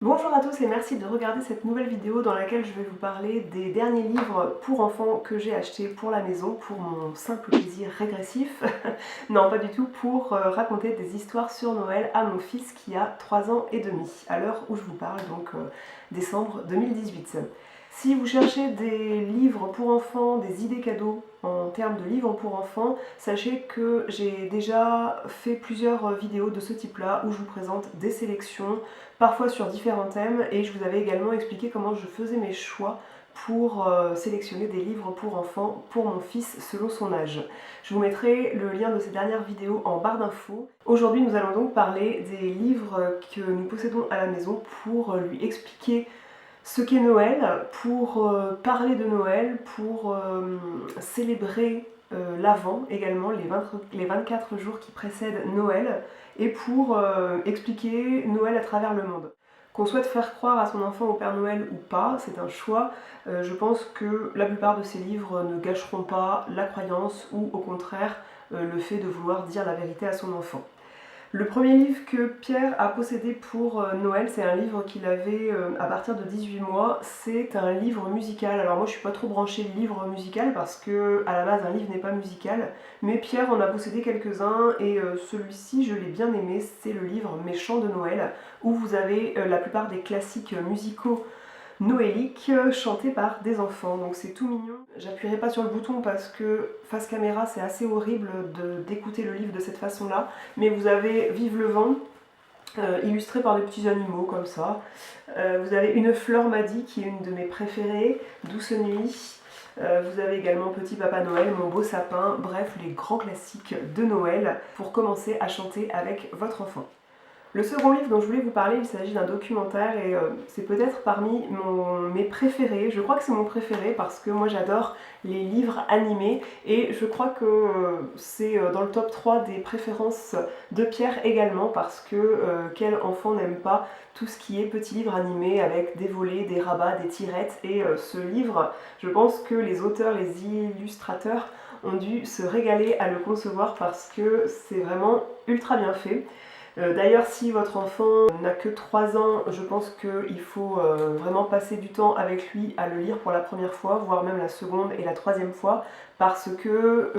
Bonjour à tous et merci de regarder cette nouvelle vidéo dans laquelle je vais vous parler des derniers livres pour enfants que j'ai achetés pour la maison pour mon simple plaisir régressif. Non, pas du tout, pour raconter des histoires sur Noël à mon fils qui a 3 ans et demi, à l'heure où je vous parle, donc décembre 2018. Si vous cherchez des livres pour enfants, des idées cadeaux en termes de livres pour enfants, sachez que j'ai déjà fait plusieurs vidéos de ce type-là où je vous présente des sélections, parfois sur différents thèmes, et je vous avais également expliqué comment je faisais mes choix pour sélectionner des livres pour enfants pour mon fils selon son âge. Je vous mettrai le lien de ces dernières vidéos en barre d'infos. Aujourd'hui nous allons donc parler des livres que nous possédons à la maison pour lui expliquer ce qu'est Noël, pour parler de Noël, pour célébrer l'Avent également, les 24 jours qui précèdent Noël, et pour expliquer Noël à travers le monde. Qu'on souhaite faire croire à son enfant au Père Noël ou pas, c'est un choix. Je pense que la plupart de ces livres ne gâcheront pas la croyance ou au contraire le fait de vouloir dire la vérité à son enfant. Le premier livre que Pierre a possédé pour Noël, c'est un livre qu'il avait à partir de 18 mois. C'est un livre musical. Alors moi je suis pas trop branchée livre musical parce que à la base un livre n'est pas musical, mais Pierre en a possédé quelques-uns et celui-ci je l'ai bien aimé. C'est le livre Mes chants de Noël où vous avez la plupart des classiques musicaux noélique chanté par des enfants, donc c'est tout mignon. J'appuierai pas sur le bouton parce que face caméra c'est assez horrible d'écouter le livre de cette façon là, mais vous avez Vive le vent, illustré par des petits animaux comme ça. Vous avez Une fleur m'a dit qui est une de mes préférées, Douce nuit. Vous avez également Petit Papa Noël, Mon beau sapin, bref les grands classiques de Noël pour commencer à chanter avec votre enfant. Le second livre dont je voulais vous parler, il s'agit d'un documentaire et c'est peut-être parmi mes préférés. Je crois que c'est mon préféré parce que moi j'adore les livres animés et je crois que c'est dans le top 3 des préférences de Pierre également parce que quel enfant n'aime pas tout ce qui est petit livre animé avec des volets, des rabats, des tirettes, et ce livre, je pense que les auteurs, les illustrateurs ont dû se régaler à le concevoir parce que c'est vraiment ultra bien fait. D'ailleurs, si votre enfant n'a que 3 ans, je pense qu'il faut vraiment passer du temps avec lui à le lire pour la première fois, voire même la seconde et la troisième fois, parce que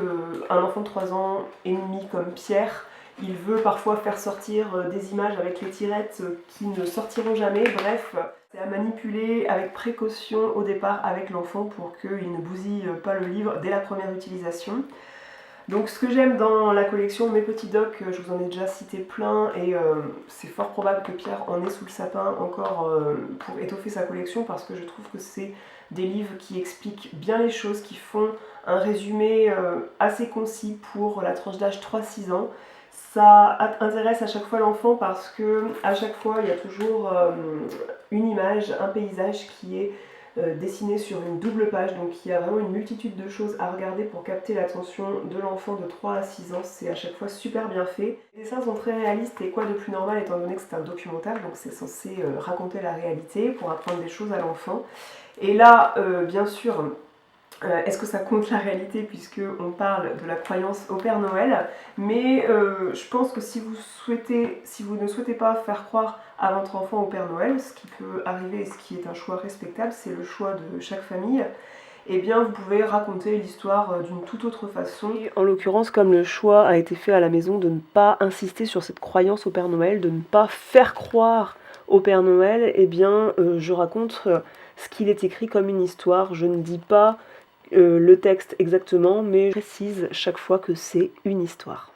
un enfant de 3 ans et demi comme Pierre, il veut parfois faire sortir des images avec les tirettes qui ne sortiront jamais. Bref, c'est à manipuler avec précaution au départ avec l'enfant pour qu'il ne bousille pas le livre dès la première utilisation. Donc ce que j'aime dans la collection Mes petits docs, je vous en ai déjà cité plein et c'est fort probable que Pierre en ait sous le sapin encore pour étoffer sa collection parce que je trouve que c'est des livres qui expliquent bien les choses, qui font un résumé assez concis pour la tranche d'âge 3-6 ans. Ça intéresse à chaque fois l'enfant parce que à chaque fois il y a toujours une image, un paysage qui est dessiné sur une double page, donc il y a vraiment une multitude de choses à regarder pour capter l'attention de l'enfant de 3 à 6 ans, c'est à chaque fois super bien fait. Les dessins sont très réalistes et quoi de plus normal étant donné que c'est un documentaire, donc c'est censé raconter la réalité pour apprendre des choses à l'enfant. Et là, bien sûr, est-ce que ça compte la réalité puisque on parle de la croyance au Père Noël, mais je pense que si vous ne souhaitez pas faire croire à votre enfant au Père Noël, ce qui peut arriver et ce qui est un choix respectable, c'est le choix de chaque famille, eh bien vous pouvez raconter l'histoire d'une toute autre façon. Et en l'occurrence, comme le choix a été fait à la maison de ne pas insister sur cette croyance au Père Noël, de ne pas faire croire au Père Noël, eh bien je raconte ce qu'il est écrit comme une histoire. Je ne dis pas le texte exactement, mais je précise chaque fois que c'est une histoire.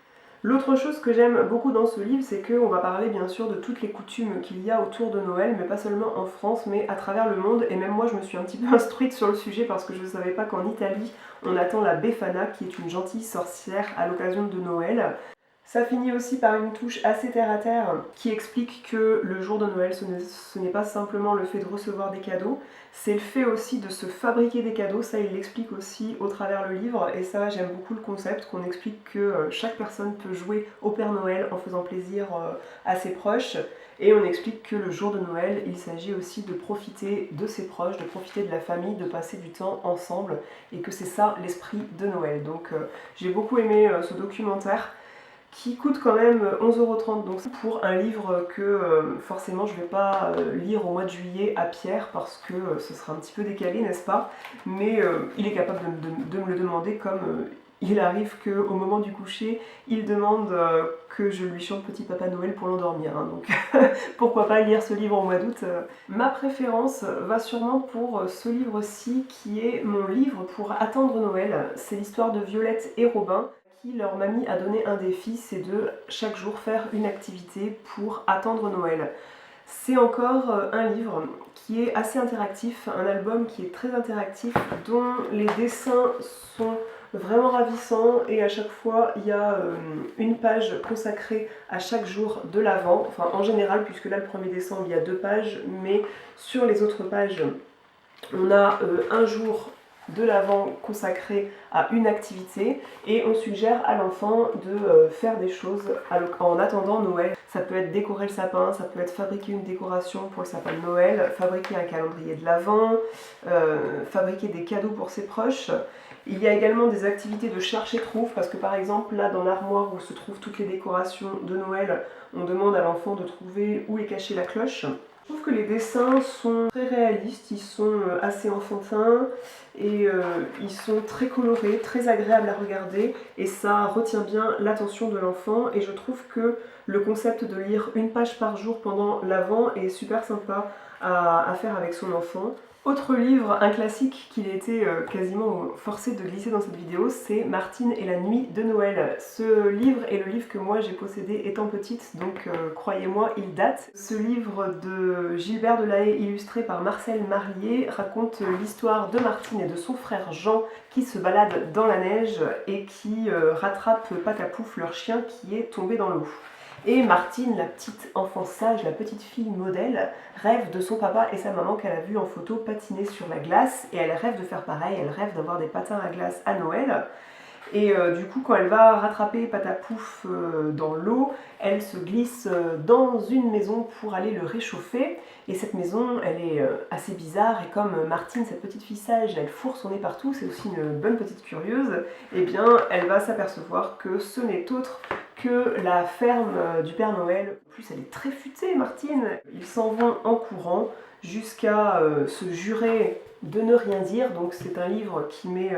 L'autre chose que j'aime beaucoup dans ce livre, c'est qu'on va parler bien sûr de toutes les coutumes qu'il y a autour de Noël, mais pas seulement en France, mais à travers le monde. Et même moi, je me suis un petit peu instruite sur le sujet parce que je ne savais pas qu'en Italie, on attend la Befana, qui est une gentille sorcière à l'occasion de Noël. Ça finit aussi par une touche assez terre-à-terre qui explique que le jour de Noël, ce n'est pas simplement le fait de recevoir des cadeaux, c'est le fait aussi de se fabriquer des cadeaux. Ça, il l'explique aussi au travers le livre, et ça, j'aime beaucoup le concept, qu'on explique que chaque personne peut jouer au Père Noël en faisant plaisir à ses proches, et on explique que le jour de Noël, il s'agit aussi de profiter de ses proches, de profiter de la famille, de passer du temps ensemble, et que c'est ça l'esprit de Noël. Donc j'ai beaucoup aimé ce documentaire, qui coûte quand même 11,30 €. Donc pour un livre que forcément je ne vais pas lire au mois de juillet à Pierre parce que ce sera un petit peu décalé, n'est-ce pas? Mais il est capable de me le demander comme il arrive qu'au moment du coucher, il demande que je lui chante Petit Papa Noël pour l'endormir. Hein, donc pourquoi pas lire ce livre au mois d'août. Ma préférence va sûrement pour ce livre-ci qui est mon livre pour attendre Noël. C'est l'histoire de Violette et Robin. Leur mamie a donné un défi, c'est de chaque jour faire une activité pour attendre Noël. C'est encore un livre qui est assez interactif, un album qui est très interactif, dont les dessins sont vraiment ravissants et à chaque fois il y a une page consacrée à chaque jour de l'Avent, enfin en général puisque là le 1er décembre il y a 2 pages, mais sur les autres pages on a un jour de l'Avent consacré à une activité et on suggère à l'enfant de faire des choses en attendant Noël. Ça peut être décorer le sapin, ça peut être fabriquer une décoration pour le sapin de Noël, fabriquer un calendrier de l'Avent, fabriquer des cadeaux pour ses proches. Il y a également des activités de cherche et trouve parce que par exemple là dans l'armoire où se trouvent toutes les décorations de Noël, on demande à l'enfant de trouver où est cachée la cloche. Je trouve que les dessins sont très réalistes, ils sont assez enfantins et ils sont très colorés, très agréables à regarder et ça retient bien l'attention de l'enfant et je trouve que le concept de lire une page par jour pendant l'Avent est super sympa à faire avec son enfant. Autre livre, un classique qu'il a été quasiment forcé de glisser dans cette vidéo, c'est Martine et la nuit de Noël. Ce livre est le livre que moi j'ai possédé étant petite, donc croyez-moi, il date. Ce livre de Gilbert Delahaye, illustré par Marcel Marlier, raconte l'histoire de Martine et de son frère Jean qui se baladent dans la neige et qui rattrapent Patapouf, leur chien qui est tombé dans l'eau. Et Martine, la petite enfant sage, la petite fille modèle, rêve de son papa et sa maman qu'elle a vu en photo patiner sur la glace et elle rêve de faire pareil, elle rêve d'avoir des patins à glace à Noël. Et du coup, quand elle va rattraper Patapouf dans l'eau, elle se glisse dans une maison pour aller le réchauffer. Et cette maison, elle est assez bizarre. Et comme Martine, cette petite fille sage, elle fourre son nez partout, c'est aussi une bonne petite curieuse, eh bien, elle va s'apercevoir que ce n'est autre que la ferme du Père Noël. En plus, elle est très futée, Martine. Ils s'en vont en courant jusqu'à se jurer de ne rien dire. Donc c'est un livre qui met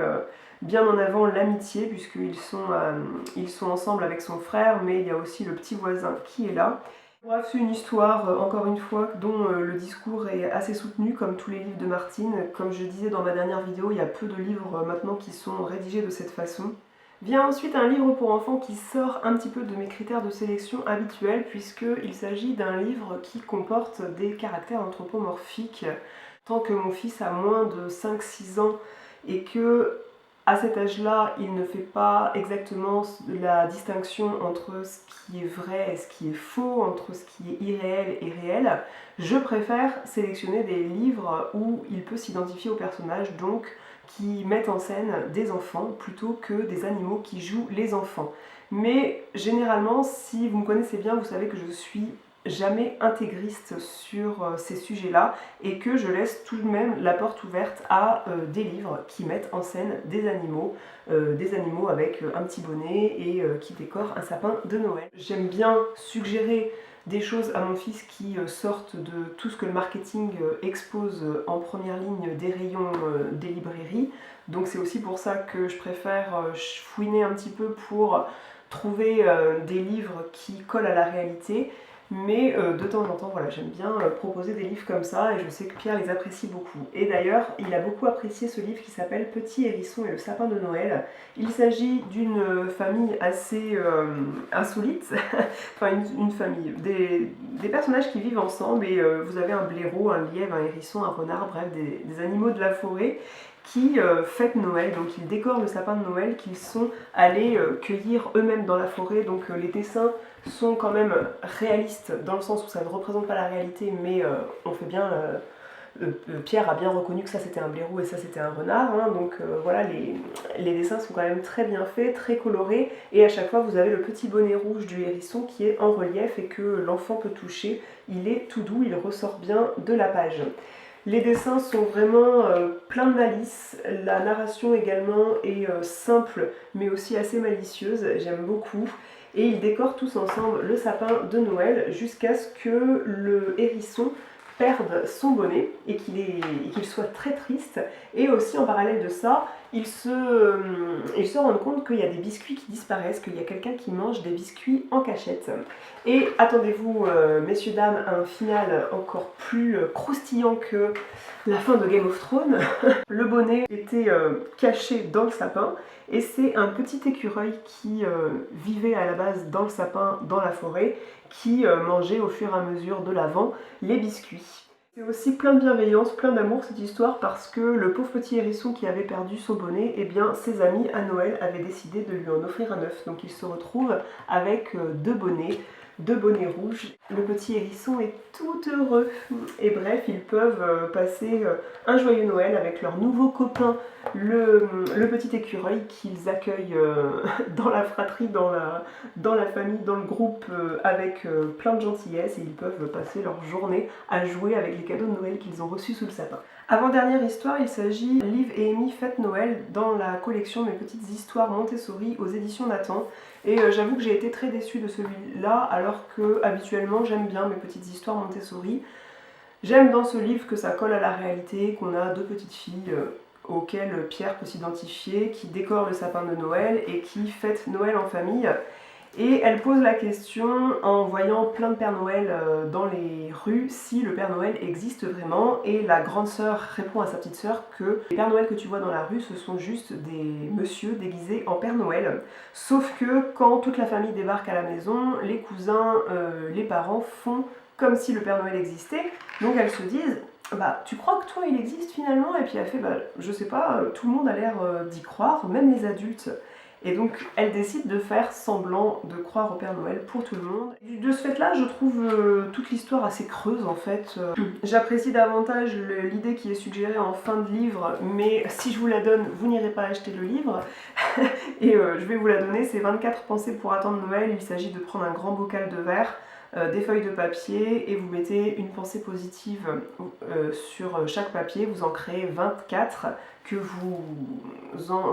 bien en avant l'amitié, puisqu'ils sont ensemble avec son frère, mais il y a aussi le petit voisin qui est là. Bref, c'est une histoire, encore une fois, dont le discours est assez soutenu, comme tous les livres de Martine. Comme je disais dans ma dernière vidéo, il y a peu de livres maintenant qui sont rédigés de cette façon. Vient ensuite un livre pour enfants qui sort un petit peu de mes critères de sélection habituels, puisqu'il s'agit d'un livre qui comporte des caractères anthropomorphiques. Tant que mon fils a moins de 5-6 ans et que à cet âge-là, il ne fait pas exactement la distinction entre ce qui est vrai et ce qui est faux, entre ce qui est irréel et réel, je préfère sélectionner des livres où il peut s'identifier au personnage, donc qui mettent en scène des enfants plutôt que des animaux qui jouent les enfants. Mais généralement, si vous me connaissez bien, vous savez que je suis jamais intégriste sur ces sujets-là et que je laisse tout de même la porte ouverte à des livres qui mettent en scène des animaux avec un petit bonnet et qui décorent un sapin de Noël. J'aime bien suggérer des choses à mon fils qui sortent de tout ce que le marketing expose en première ligne des rayons des librairies. Donc c'est aussi pour ça que je préfère fouiner un petit peu pour trouver des livres qui collent à la réalité. Mais de temps en temps, voilà, j'aime bien proposer des livres comme ça et je sais que Pierre les apprécie beaucoup. Et d'ailleurs, il a beaucoup apprécié ce livre qui s'appelle Petit Hérisson et le sapin de Noël. Il s'agit d'une famille assez insolite, enfin une famille, des personnages qui vivent ensemble et vous avez un blaireau, un lièvre, un hérisson, un renard, bref, des animaux de la forêt qui fêtent Noël, donc ils décorent le sapin de Noël qu'ils sont allés cueillir eux-mêmes dans la forêt, donc les dessins sont quand même réalistes dans le sens où ça ne représente pas la réalité, mais on fait bien... Pierre a bien reconnu que ça c'était un blaireau et ça c'était un renard, hein, donc voilà, les dessins sont quand même très bien faits, très colorés, et à chaque fois vous avez le petit bonnet rouge du hérisson qui est en relief et que l'enfant peut toucher. Il est tout doux, il ressort bien de la page. Les dessins sont vraiment pleins de malice, la narration également est simple mais aussi assez malicieuse, j'aime beaucoup. et ils décorent tous ensemble le sapin de Noël jusqu'à ce que le hérisson perde son bonnet et qu'il soit très triste. Et aussi en parallèle de ça, il se rend compte qu'il y a des biscuits qui disparaissent, qu'il y a quelqu'un qui mange des biscuits en cachette. Et attendez-vous, messieurs, dames, à un final encore plus croustillant que la fin de Game of Thrones. Le bonnet était caché dans le sapin, et c'est un petit écureuil qui vivait à la base dans le sapin, dans la forêt, qui mangeait au fur et à mesure de l'avant les biscuits. C'est aussi plein de bienveillance, plein d'amour cette histoire, parce que le pauvre petit hérisson qui avait perdu son bonnet, eh bien ses amis à Noël avaient décidé de lui en offrir un neuf. Donc il se retrouve avec deux bonnets rouges. Le petit hérisson est tout heureux. Et bref, ils peuvent passer un joyeux Noël avec leur nouveau copain, le petit écureuil, qu'ils accueillent dans la fratrie, dans la famille, dans le groupe, avec plein de gentillesse, et ils peuvent passer leur journée à jouer avec les cadeaux de Noël qu'ils ont reçus sous le sapin. Avant-dernière histoire, il s'agit Liv et Amy fêtent Noël dans la collection Mes petites histoires Montessori aux éditions Nathan. Et j'avoue que j'ai été très déçue de celui-là, alors que habituellement j'aime bien Mes petites histoires Montessori. J'aime dans ce livre que ça colle à la réalité, qu'on a deux petites filles auxquelles Pierre peut s'identifier, qui décorent le sapin de Noël et qui fêtent Noël en famille. Et elle pose la question en voyant plein de Pères Noël dans les rues si le Père Noël existe vraiment, et la grande sœur répond à sa petite sœur que les Pères Noël que tu vois dans la rue ce sont juste des messieurs déguisés en Père Noël, sauf que quand toute la famille débarque à la maison, les cousins, les parents font comme si le Père Noël existait, donc elles se disent bah tu crois que toi il existe finalement, et puis elle fait bah je sais pas, tout le monde a l'air d'y croire, même les adultes. Et donc elle décide de faire semblant de croire au Père Noël pour tout le monde. Et de ce fait-là, je trouve toute l'histoire assez creuse en fait. J'apprécie davantage l'idée qui est suggérée en fin de livre, mais si je vous la donne, vous n'irez pas acheter le livre. Et je vais vous la donner, c'est 24 pensées pour attendre Noël. Il s'agit de prendre un grand bocal de verre, des feuilles de papier, et vous mettez une pensée positive sur chaque papier. Vous en créez 24 que vous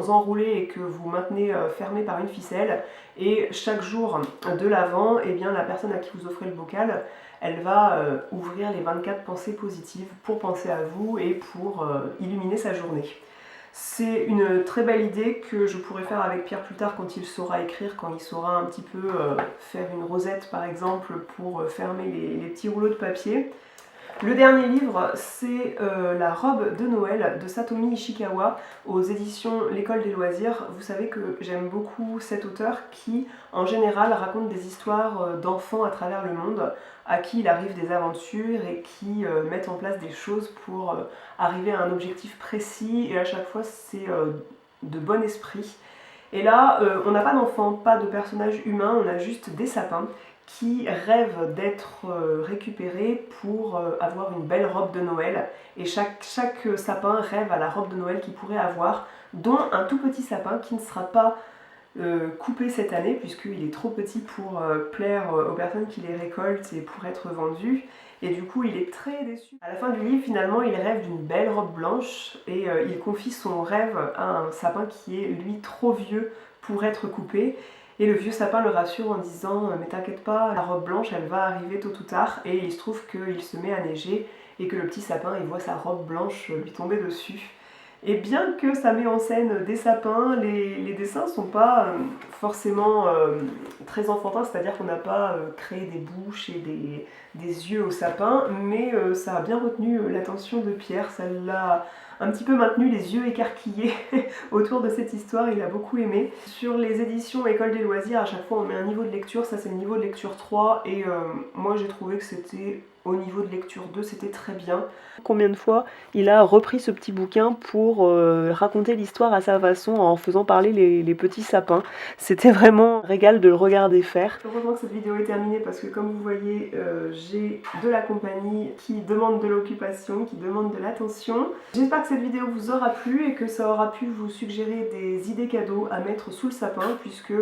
enroulez et que vous maintenez fermé par une ficelle, et chaque jour de l'Avent, eh bien, la personne à qui vous offrez le bocal, elle va ouvrir les 24 pensées positives pour penser à vous et pour illuminer sa journée. C'est une très belle idée que je pourrais faire avec Pierre plus tard quand il saura écrire, quand il saura un petit peu faire une rosette par exemple pour fermer les petits rouleaux de papier. Le dernier livre, c'est La robe de Noël de Satomi Ishikawa aux éditions L'École des loisirs. Vous savez que j'aime beaucoup cet auteur qui, en général, raconte des histoires d'enfants à travers le monde, à qui il arrive des aventures et qui mettent en place des choses pour arriver à un objectif précis, et à chaque fois c'est de bon esprit. Et là, on n'a pas d'enfants, pas de personnages humains, on a juste des sapins qui rêvent d'être récupérés pour avoir une belle robe de Noël. Et chaque sapin rêve à la robe de Noël qu'il pourrait avoir, dont un tout petit sapin qui ne sera pas coupé cette année, puisqu'il est trop petit pour plaire aux personnes qui les récoltent et pour être vendu. Et du coup, il est très déçu. À la fin du livre, finalement, il rêve d'une belle robe blanche, et il confie son rêve à un sapin qui est, lui, trop vieux pour être coupé. Et le vieux sapin le rassure en disant « Mais t'inquiète pas, la robe blanche, elle va arriver tôt ou tard. » Et il se trouve qu'il se met à neiger et que le petit sapin, il voit sa robe blanche lui tomber dessus. Et bien que ça met en scène des sapins, les dessins sont pas forcément très enfantins, c'est-à-dire qu'on n'a pas créé des bouches et des yeux au sapin, mais ça a bien retenu l'attention de Pierre, ça l'a un petit peu maintenu les yeux écarquillés autour de cette histoire, il a beaucoup aimé. Sur les éditions École des loisirs, à chaque fois on met un niveau de lecture, ça c'est le niveau de lecture 3, et moi j'ai trouvé que c'était au niveau de lecture 2, c'était très bien. Combien de fois il a repris ce petit bouquin pour raconter l'histoire à sa façon en faisant parler les petits sapins. C'était vraiment un régal de le regarder faire. Heureusement que cette vidéo est terminée parce que comme vous voyez, j'ai de la compagnie qui demande de l'occupation, qui demande de l'attention. J'espère que cette vidéo vous aura plu et que ça aura pu vous suggérer des idées cadeaux à mettre sous le sapin, puisque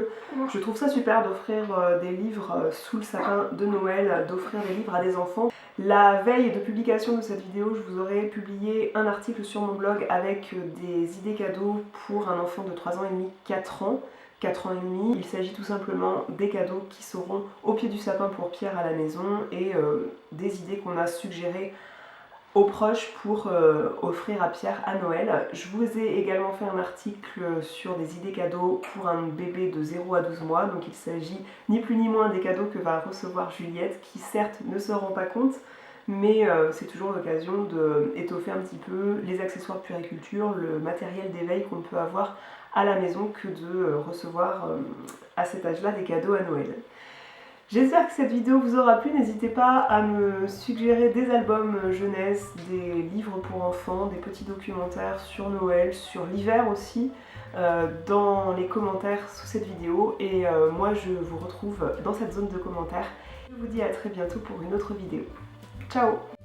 je trouve ça super d'offrir des livres sous le sapin de Noël, d'offrir des livres à des enfants. La veille de publication de cette vidéo, je vous aurai publié un article sur mon blog avec des idées cadeaux pour un enfant de 3 ans et demi, 4 ans, 4 ans et demi. Il s'agit tout simplement des cadeaux qui seront au pied du sapin pour Pierre à la maison et des idées qu'on a suggérées aux proches pour offrir à Pierre à Noël. Je vous ai également fait un article sur des idées cadeaux pour un bébé de 0 à 12 mois, donc il s'agit ni plus ni moins des cadeaux que va recevoir Juliette, qui certes ne se rend pas compte, mais c'est toujours l'occasion d'étoffer un petit peu les accessoires puériculture, le matériel d'éveil qu'on peut avoir à la maison que de recevoir à cet âge-là des cadeaux à Noël. J'espère que cette vidéo vous aura plu, n'hésitez pas à me suggérer des albums jeunesse, des livres pour enfants, des petits documentaires sur Noël, sur l'hiver aussi, dans les commentaires sous cette vidéo. Et moi je vous retrouve dans cette zone de commentaires. Je vous dis à très bientôt pour une autre vidéo. Ciao!